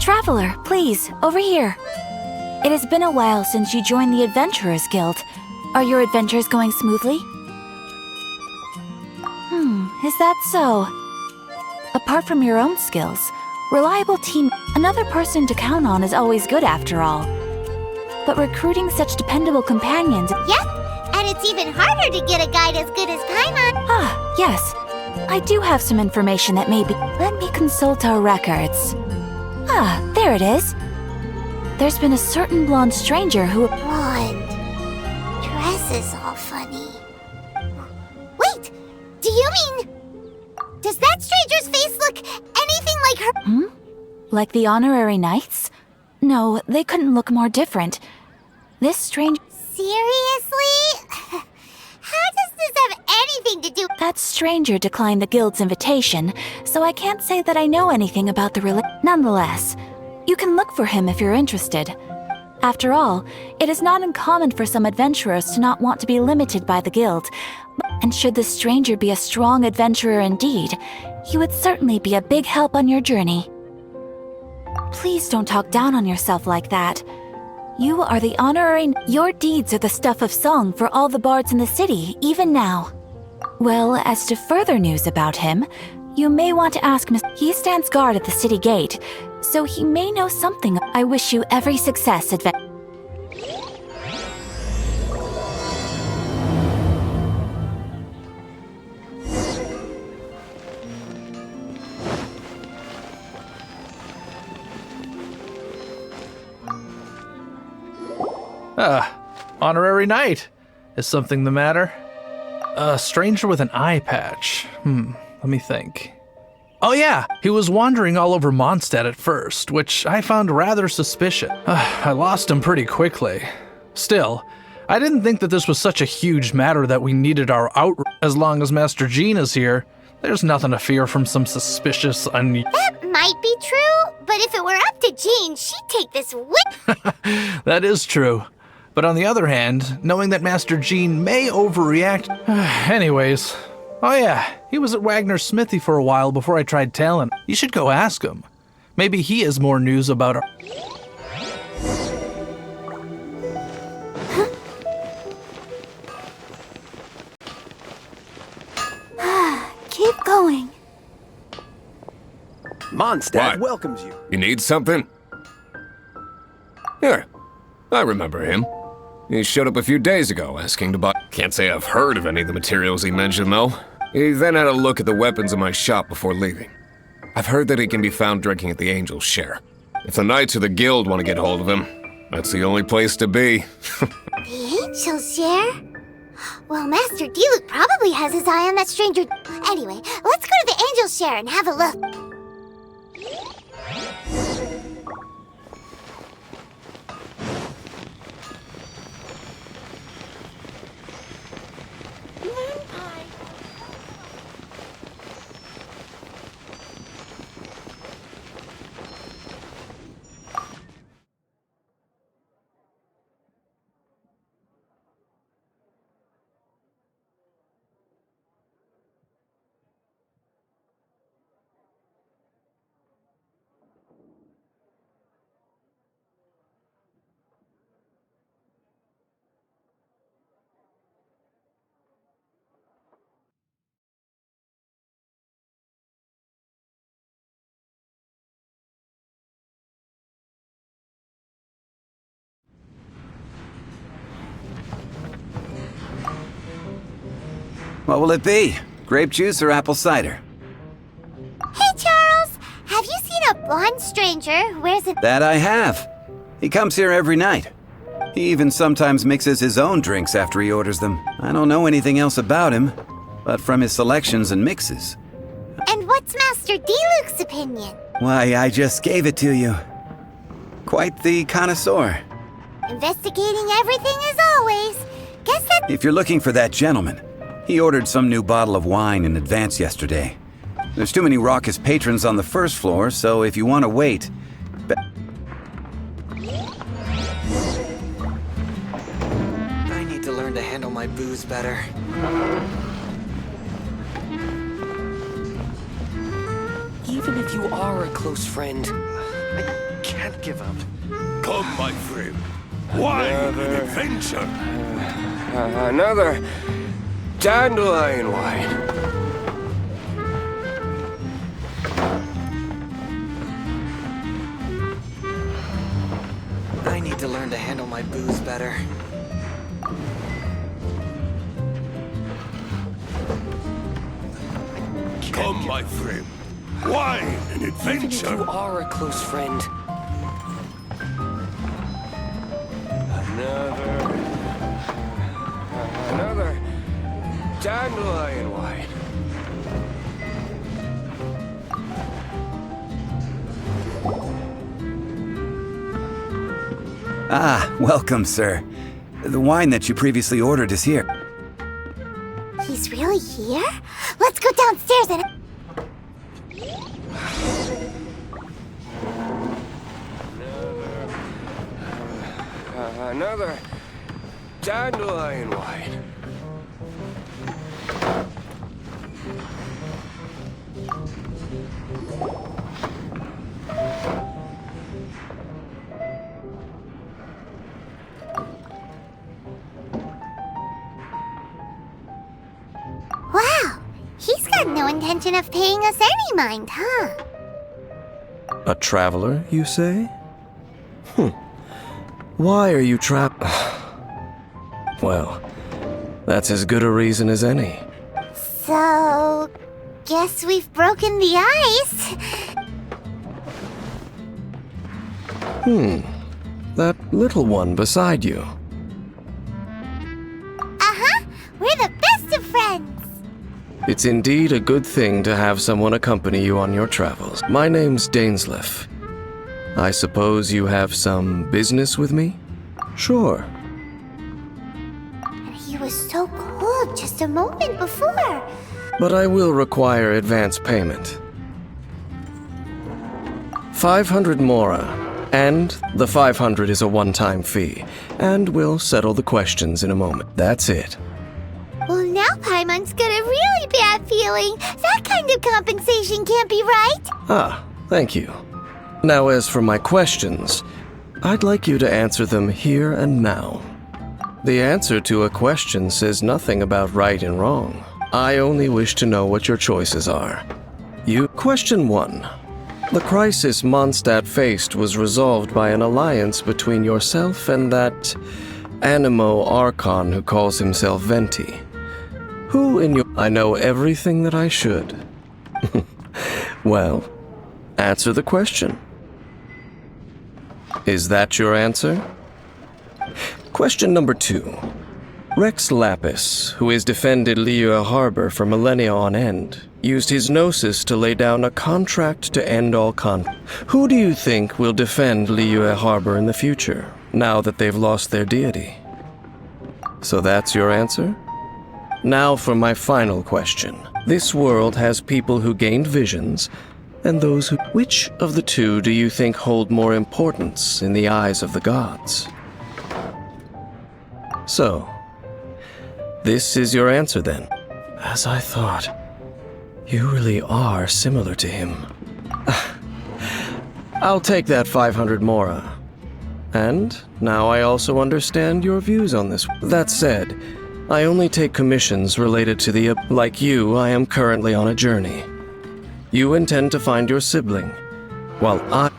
Traveler, please, over here. It has been a while since you joined the Adventurers Guild. Are your adventures going smoothly? Is that so? Apart from your own skills, reliable team, another person to count on is always good after all. But recruiting such dependable companions... Yep, and it's even harder to get a guide as good as Paimon. Ah, yes. I do have some information that may be... Let me consult our records. Ah, there it is. There's been a certain blonde stranger who... Blonde. Dress is all funny. Wait! Do you mean... Does that stranger's face look anything like her? Like the honorary knights? No, they couldn't look more different. This strange... Seriously? How does this have anything to do... That stranger declined the guild's invitation, so I can't say that I know anything about the Nonetheless, you can look for him if you're interested. After all, it is not uncommon for some adventurers to not want to be limited by the guild. And should the stranger be a strong adventurer indeed, he would certainly be a big help on your journey. Please don't talk down on yourself like that. You are the honorary... Your deeds are the stuff of song for all the bards in the city, even now. Well, as to further news about him, you may want to ask He stands guard at the city gate, so he may know something. I wish you every success, Honorary knight. Is something the matter? A stranger with an eye patch. Let me think. Oh yeah, he was wandering all over Mondstadt at first, which I found rather suspicious. I lost him pretty quickly. Still, I didn't think that this was such a huge matter that we needed our As long as Master Jean is here, there's nothing to fear from some suspicious That might be true, but if it were up to Jean, she'd take this That is true. But on the other hand, knowing that Master Jean may overreact... Anyways, oh yeah, he was at Wagner's smithy for a while before I tried Talon. You should go ask him. Maybe he has more news about our... Keep going. Mondstadt welcomes you. You need something? Here, I remember him. He showed up a few days ago asking to buy... Can't say I've heard of any of the materials he mentioned, though. He then had a look at the weapons in my shop before leaving. I've heard that he can be found drinking at the Angel's Share. If the Knights or the Guild want to get hold of him, that's the only place to be. The Angel's Share? Well, Master Diluc probably has his eye on that stranger. Anyway, let's go to the Angel's Share and have a look. What will it be? Grape juice or apple cider? Hey, Charles! Have you seen a blonde stranger who wears a... That I have. He comes here every night. He even sometimes mixes his own drinks after he orders them. I don't know anything else about him, but from his selections and mixes. And what's Master Diluc's opinion? Why, I just gave it to you. Quite the connoisseur. Investigating everything as always. Guess that... If you're looking for that gentleman, he ordered some new bottle of wine in advance yesterday. There's too many raucous patrons on the first floor, so if you want to wait... I need to learn to handle my booze better. Even Even if you are a close friend, I can't give up. Come, my friend. Wine and adventure. Another dandelion wine. I need to learn to handle my booze better. Come, my friend. Wine and Even if adventure. you are a close friend, Another dandelion wine. Ah, welcome, sir. The wine that you previously ordered is here. He's really here? Let's go downstairs and... Another dandelion wine. Wow, he's got no intention of paying us any mind, huh? A traveler, you say? Why are you trapped? Well, that's as good a reason as any. So, guess we've broken the ice. That little one beside you. Uh-huh, we're the best of friends. It's indeed a good thing to have someone accompany you on your travels. My name's Dainsleif. I suppose you have some business with me? Sure. He was so cold just a moment before. But I will require advance payment. 500 mora, and the 500 is a one-time fee, and we'll settle the questions in a moment. That's it. Well, now Paimon's got a really bad feeling. That kind of compensation can't be right. Ah, thank you. Now, as for my questions, I'd like you to answer them here and now. The answer to a question says nothing about right and wrong. I only wish to know what your choices are. Question 1. The crisis Mondstadt faced was resolved by an alliance between yourself and that Animo Archon who calls himself Venti. Who in your... I know everything that I should. Well, answer the question. Is that your answer? Question number 2. Rex Lapis, who has defended Liyue Harbor for millennia on end, used his gnosis to lay down a contract to end all conflict. Who do you think will defend Liyue Harbor in the future, now that they've lost their deity? So that's your answer? Now for my final question. This world has people who gained visions, and those who... Which of the two do you think hold more importance in the eyes of the gods? So, this is your answer then. As I thought, you really are similar to him. I'll take that 500 mora. And now I also understand your views on this. That said, I only take commissions related to the... Like you, I am currently on a journey. You intend to find your sibling, while I...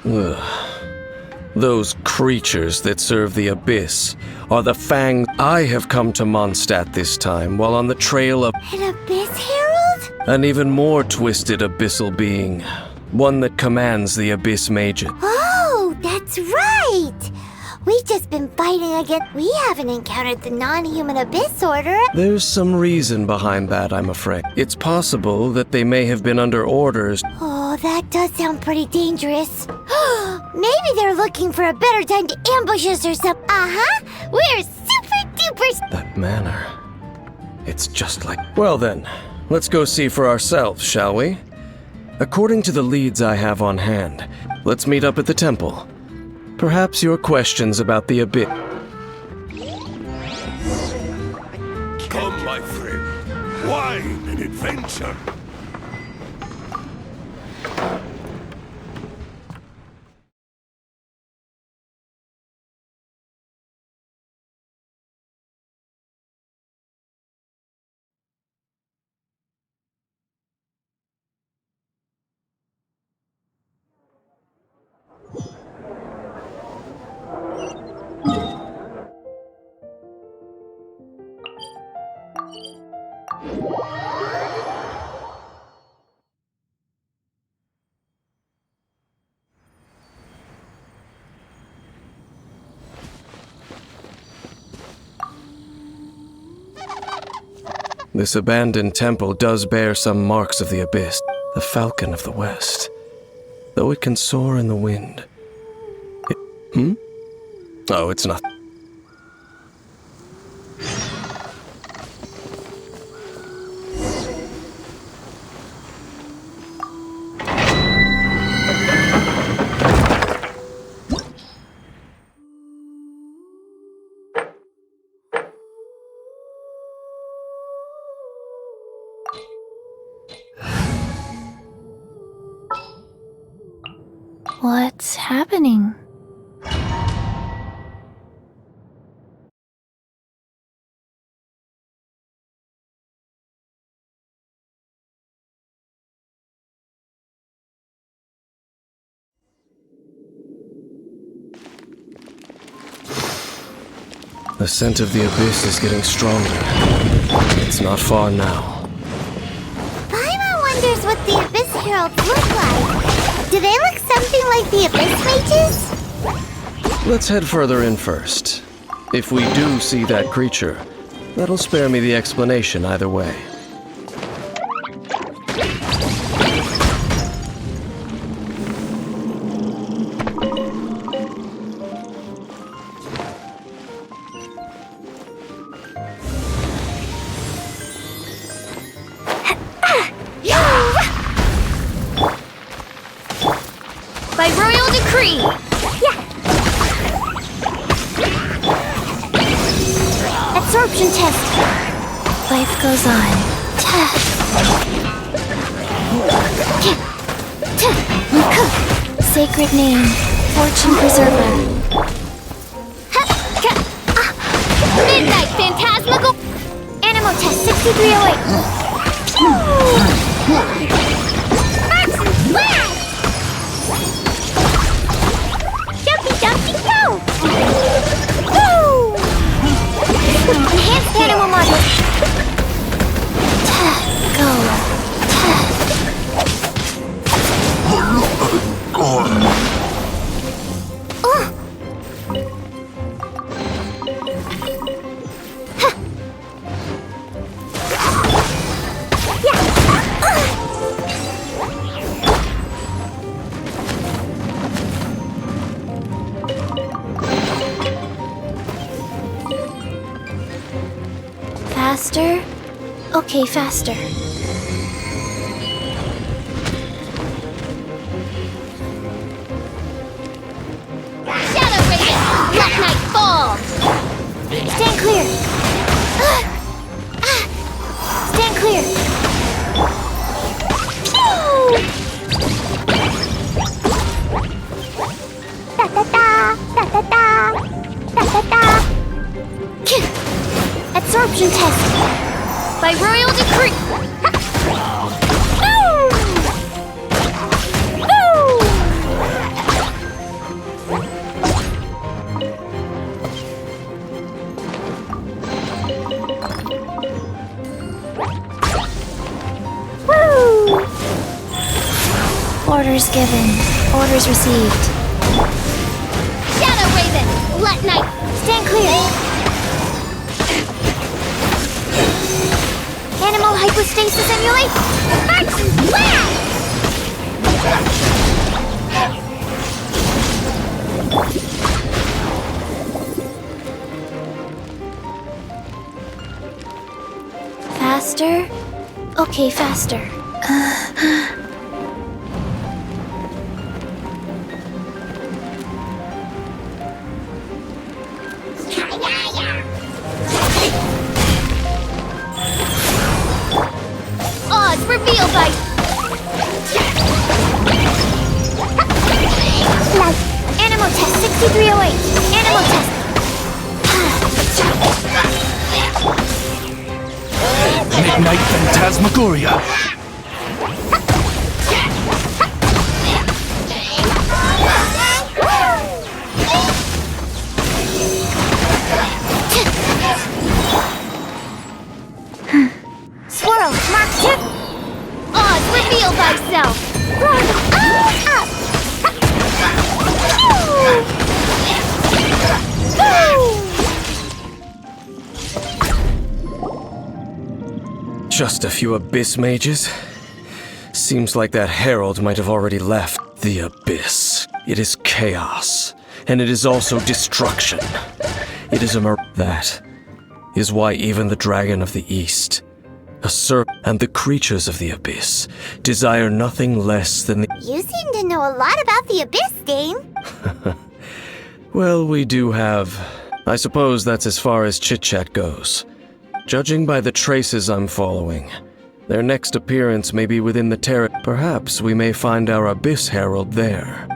Those creatures that serve the Abyss are the Fang... I have come to Mondstadt this time, while on the trail of... An Abyss Herald? An even more twisted abyssal being. One that commands the Abyss Mages. Oh, that's right! We've just been fighting against... We haven't encountered the non-human Abyss Order. There's some reason behind that, I'm afraid. It's possible that they may have been under orders. Oh, that does sound pretty dangerous. Maybe they're looking for a better time to ambush us or something. Uh-huh. We're super duper... That manner. It's just like... Well then, let's go see for ourselves, shall we? According to the leads I have on hand, let's meet up at the temple. Perhaps your questions about the Abyss... Come, my friend. Wine and adventure. This abandoned temple does bear some marks of the abyss, the falcon of the west. Though it can soar in the wind. Oh, it's not. What's happening? The scent of the abyss is getting stronger. It's not far now. Paimon wonders what the Abyss Heralds look like. Do they look something like the Abyss Mages? Let's head further in first. If we do see that creature, that'll spare me the explanation either way. By royal decree! Absorption test! Life goes on. Sacred name, fortune preserver. Midnight Phantasmical! Animal test 6308! Marks and flash! Jumpy, jumpy, go! Woo! Enhanced animal module. Go. Faster? Okay, faster. Shadow Raven! Let night fall! Stand clear! Stand clear! Da-da-da! Da-da-da! Da-da-da! Absorption test! By royal decree! Orders given. Orders received. Shadow Raven! Let night! Stand clear! Animal hypostasis emulate! March and blast! Faster? Okay, faster. Odds reveal by... Animal test 6308! Animal test! Midnight Phantasmagoria. Swirl! Mark tip! Odds reveal thyself! Up! Just a few abyss mages? Seems like that herald might have already left. The abyss. It is chaos, and it is also destruction. It is that is why even the dragon of the east, a serpent, and the creatures of the abyss desire nothing less than the... You seem to know a lot about the Abyss, Dane. Well, we do have... I suppose that's as far as chit-chat goes. Judging by the traces I'm following, their next appearance may be within the Perhaps we may find our Abyss Herald there.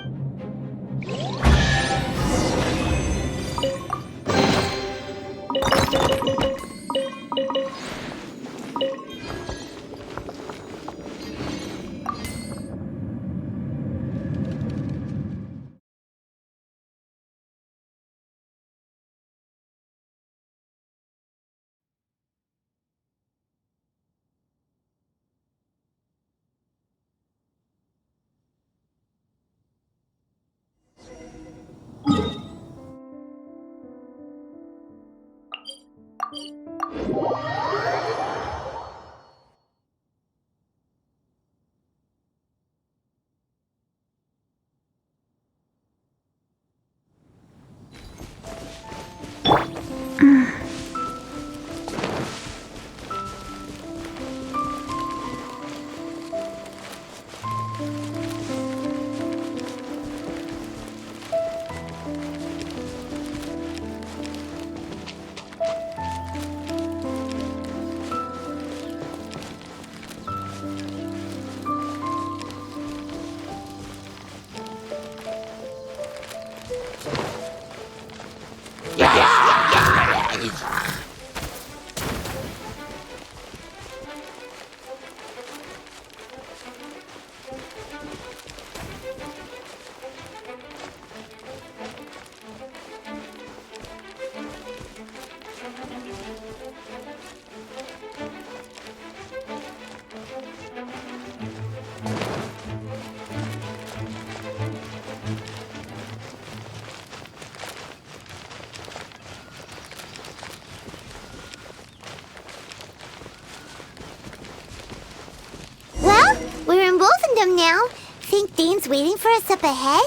Now, think Dane's waiting for us up ahead?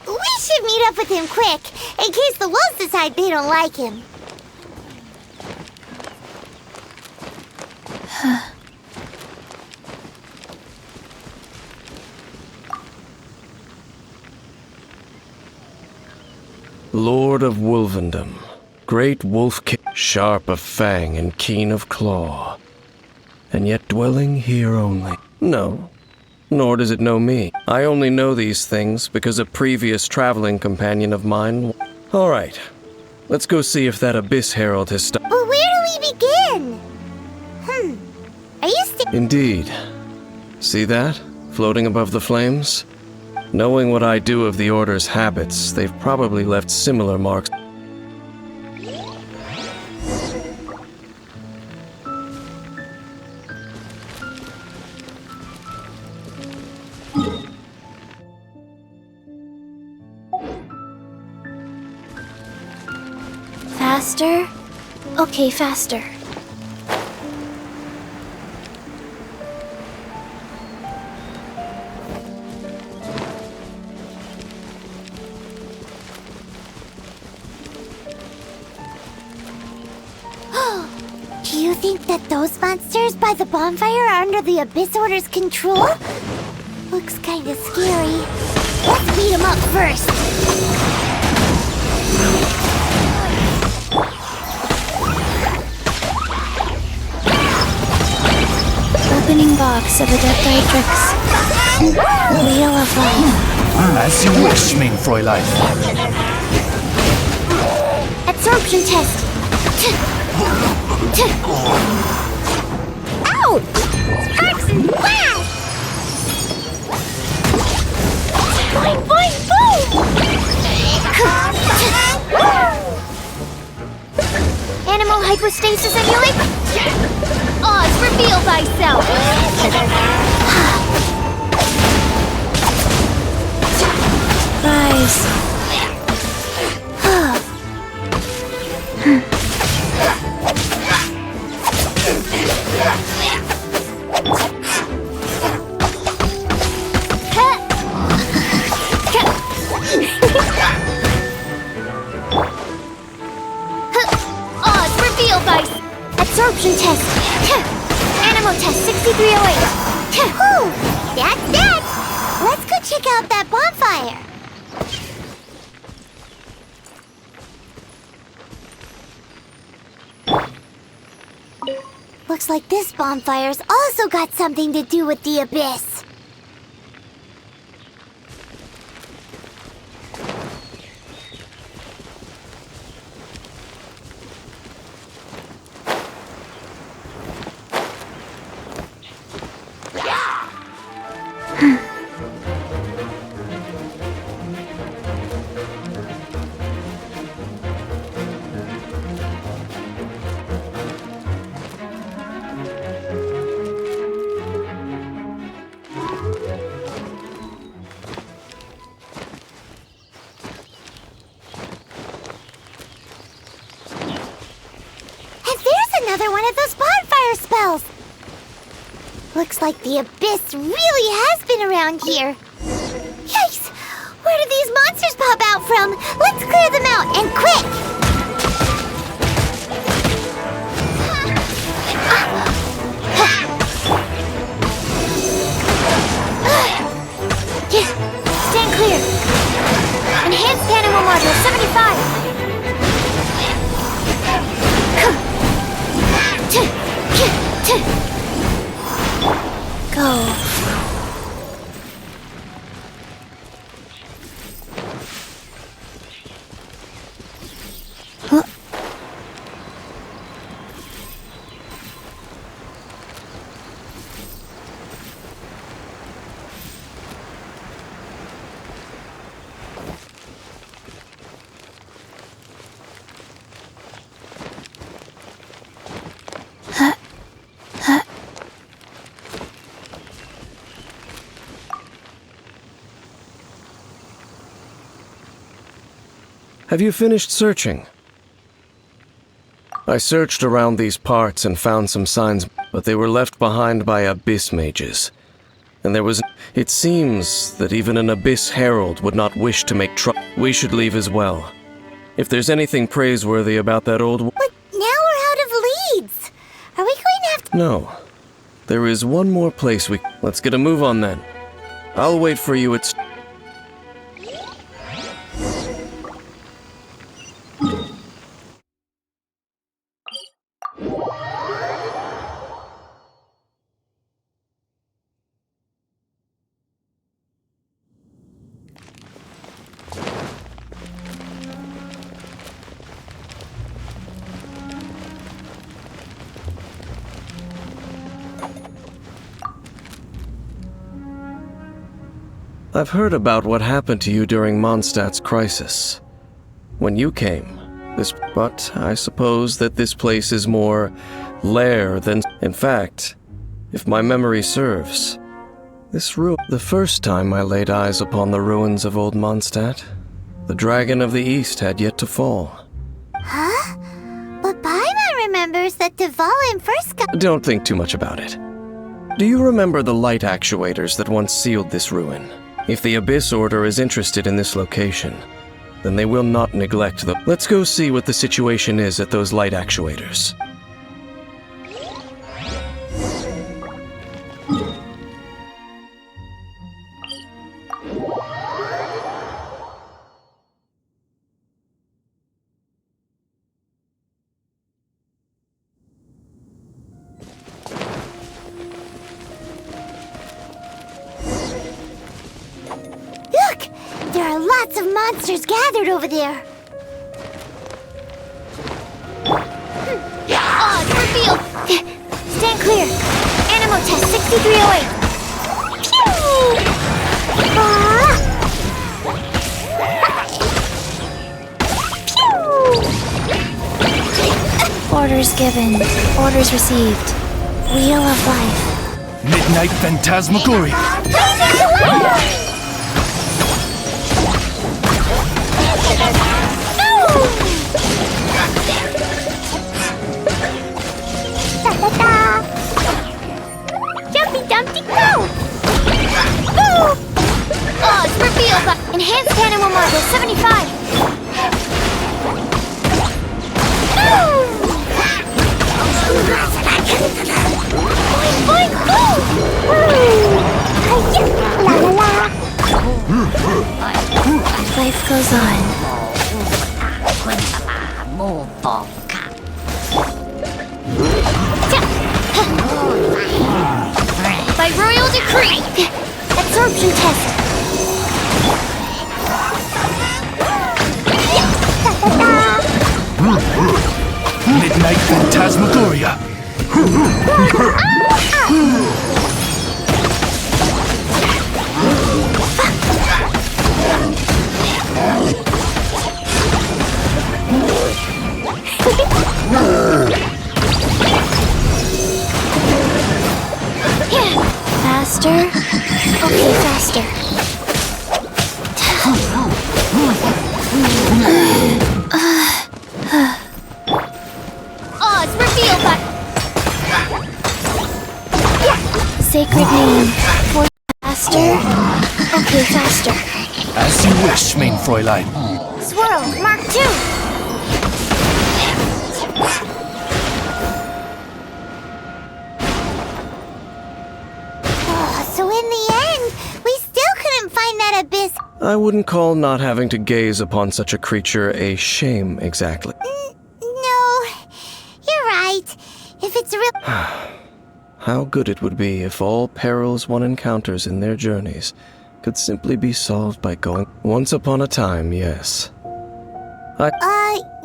We should meet up with him quick, in case the wolves decide they don't like him. Lord of Wolvendom, great wolf king, sharp of fang and keen of claw, and yet dwelling here only. No, nor does it know me. I only know these things because a previous traveling companion of mine... Alright, let's go see if that Abyss Herald has stopped. But where do we begin? Are you Indeed. See that? Floating above the flames? Knowing what I do of the Order's habits, they've probably left similar marks. Faster? Okay, faster. Do you think that those monsters by the bonfire are under the Abyss Order's control? Looks kinda scary. Let's beat them up first. Opening box of Adepti Wheel of Life. As you wish, mein Fräulein. Absorption test. Ouch! Sparks and blast! Boing, boing, boom! Animal hypostasis emulate? Oz, reveal thyself! Rise. 6308. Whew, that's that. Let's go check out that bonfire. Looks like this bonfire's also got something to do with the abyss. Another one of those bonfire spells! Looks like the abyss really has been around here. Yikes! Where did these monsters pop out from? Let's clear them out, and quick! Stand clear. Enhanced animal module 75. Go. Huh? Have you finished searching? I searched around these parts and found some signs, but they were left behind by abyss mages. And there was... It seems that even an abyss herald would not wish to make trouble. We should leave as well. If there's anything praiseworthy about that old... But now we're out of leads. Are we going to have to... No. There is one more place we... Let's get a move on then. I'll wait for you at... I've heard about what happened to you during Mondstadt's crisis. When you came, but I suppose that this place is more lair than... In fact, if my memory serves, this the first time I laid eyes upon the ruins of old Mondstadt, the Dragon of the East had yet to fall. Huh? But Paimon remembers that Dvalin first got... Don't think too much about it. Do you remember the light actuators that once sealed this ruin? If the Abyss Order is interested in this location, then they will not neglect the... Let's go see what the situation is at those light actuators. Lots of monsters gathered over there. Oh, it's revealed. Stand clear. Animal test 6308. Pew! Orders given. Orders received. Wheel of life. Midnight Phantasmagoria. Jumpy Dumpty go! Go! Oh, it's revealed! Enhanced animal module 75! Boing, boing, la la la. Life goes on. By royal decree. Absorption test. Midnight Phantasmagoria. Faster? Okay, faster. Oz, reveal that. Sacred name. For faster? Okay, faster. As you wish, main Fräulein. Swirl, Mark 2. So in the end, we still couldn't find that abyss. I wouldn't call not having to gaze upon such a creature a shame exactly. No, you're right. If it's real... How good it would be if all perils one encounters in their journeys could simply be solved by going... Once upon a time, yes.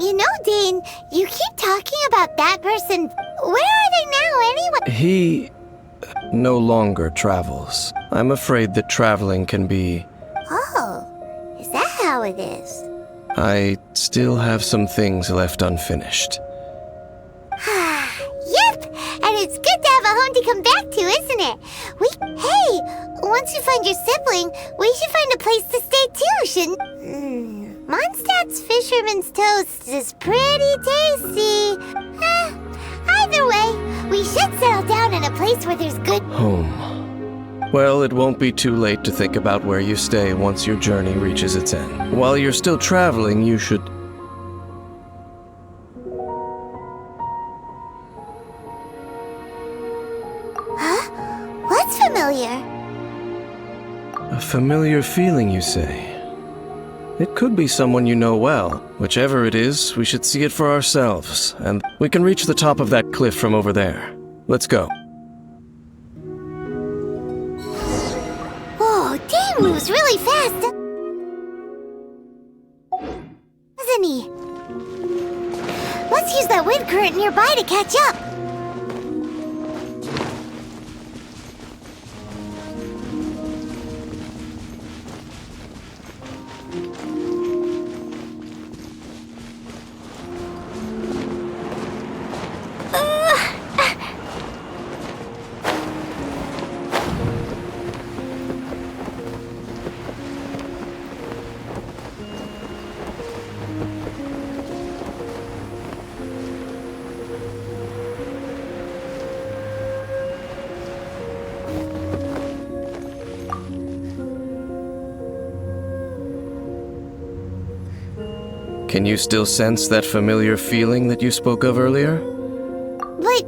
You know, Dane, you keep talking about that person. Where are they now, anyway? He no longer travels. I'm afraid that traveling can be... Oh, is that how it is? I still have some things left unfinished. Yep, and it's good to have a home to come back to, isn't it? Hey, once you find your sibling, we should find a place to stay too, shouldn't... Mondstadt's Fisherman's Toast is pretty tasty. Either way, we should settle down in a place where there's good... Home. Well, it won't be too late to think about where you stay once your journey reaches its end. While you're still traveling, you should... Huh? What's familiar? A familiar feeling, you say? It could be someone you know well. Whichever it is, we should see it for ourselves, and we can reach the top of that cliff from over there. Let's go. Whoa, Dane moves really fast, doesn't he? Let's use that wind current nearby to catch up. Can you still sense that familiar feeling that you spoke of earlier? But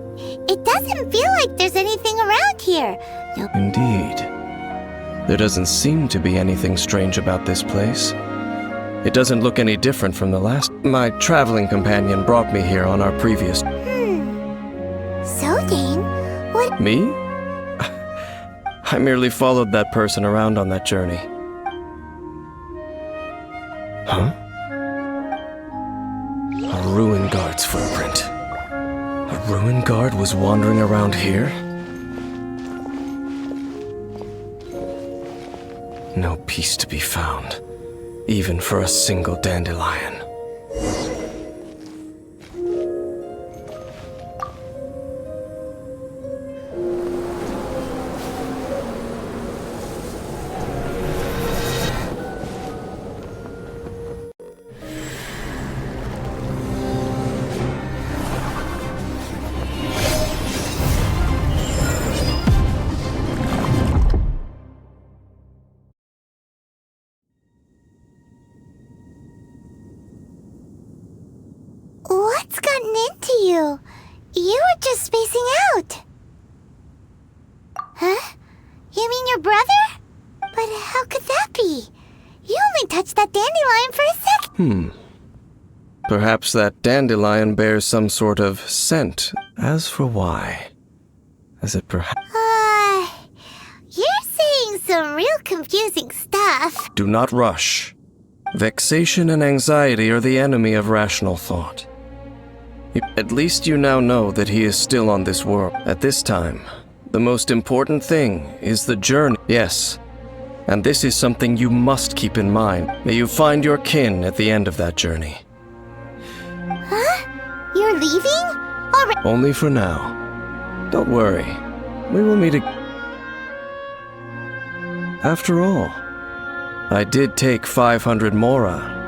it doesn't feel like there's anything around here. No. Indeed. There doesn't seem to be anything strange about this place. It doesn't look any different from the last. My traveling companion brought me here on our previous... So, Dane, what... Me? I merely followed that person around on that journey. Huh? A ruin guard's footprint. A ruin guard was wandering around here? No peace to be found, even for a single dandelion. What's gotten into you? You were just spacing out. Huh? You mean your brother? But how could that be? You only touched that dandelion for a sec. Perhaps that dandelion bears some sort of scent. As for why? As it perhaps... You're saying some real confusing stuff. Do not rush. Vexation and anxiety are the enemy of rational thought. At least you now know that he is still on this world. At this time, the most important thing is the journey. Yes, and this is something you must keep in mind. May you find your kin at the end of that journey. Huh? You're leaving? Already? Only for now. Don't worry. We will meet again. After all, I did take 500 mora